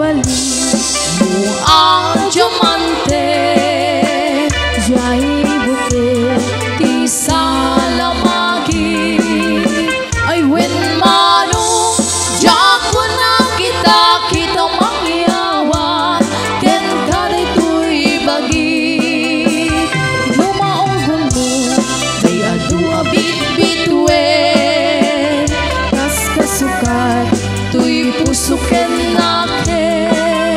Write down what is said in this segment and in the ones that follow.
bali mo ang diamante, jay buke ti salamagi. Ay when mano jako na kita mangyawan, ken taday tuy bagi. Lumaong gundo day adua bitbitwen, kas kasukat tuy pusuken naken.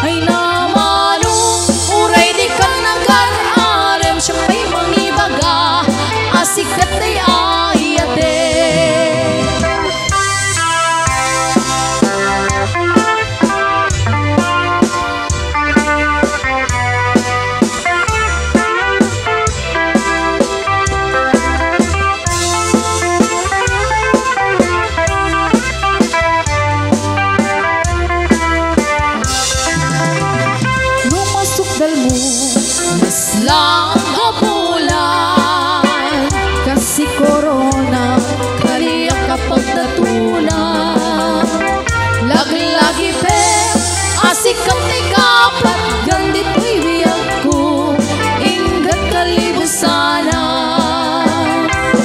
Ay namano uray di ka nagararem, siya may mangibaga asikat day ayate. Naslang kapulan, kasi korona kariya kapag natulan. Lagi-lagi pe asikap ni kapat, gandit ko'y biyag ko ingat kalibusana.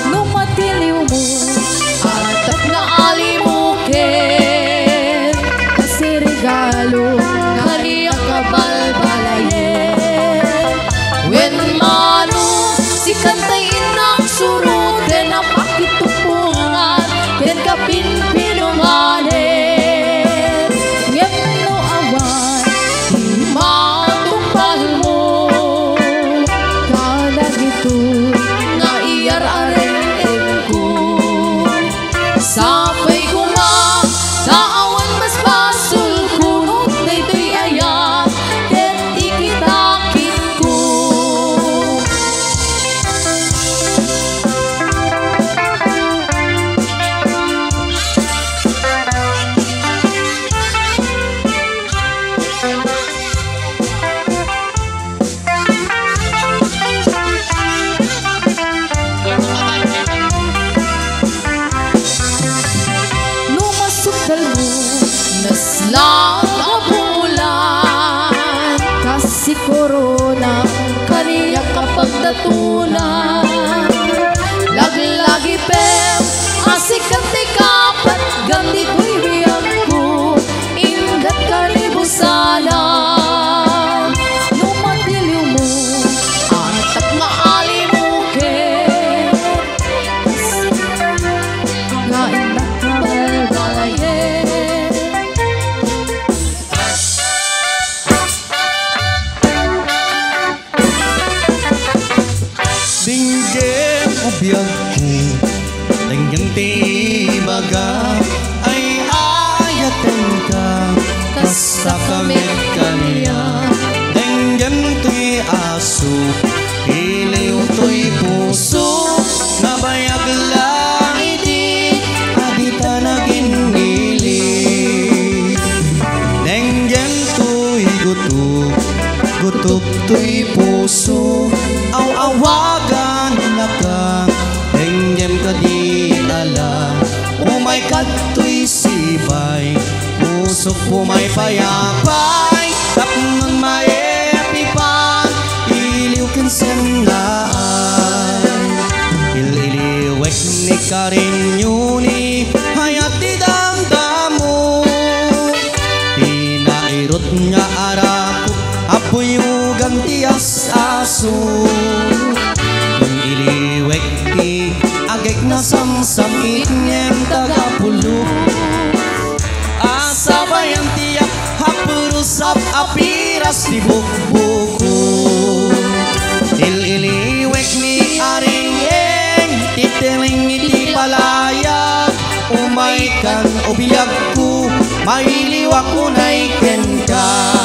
Numatiliw mo atap na alimukin, kasi regalo kariya kabalbalayen. When mano si kantayin ng surut, ken napakitupungan, ken kapinpinunganin. Ngem no awan di matumpal mo, kalag ito nga iyar-areng ko. Sapay ko nga taawan mas basul, kunot daytoy ayan ken ikitakit ko. Naslang kapulan, kasi korona kaniya kapag natulan. Lagi-lagi pem asikat ni kapat, gandi ko'y biyag ko ingat kalibusana. Numatiliw mo atap nga alimukin, nga ingat kabalbalayen. Dinggem o biyag ko, tangyang tibaga, ay ayaten ka, kasta kamit kaniya. Dinggem to'y aso, iliw to'y puso, nabayag lang iti, adita naginili. Dinggem to'y gutok, gutok to'y puso, aw-awagan na ka, dengyem ka di alam. Umay kato'y sibay, pusok pumay payapay, tapnon maepipan, iliw kinsenlaan. Ililiwek ni karinyuni, hayat di damdamo, tinairot nga arako, apuyugan tias aso. Kung iliwek ti agek na samsam itnyem tagapulo, asa bayang tiyak hapurusap apiras di bukbuko. Ililiwek ni aringeng titeling iti palaya, umay kan o biyag ko, mailiw ako na iken ka.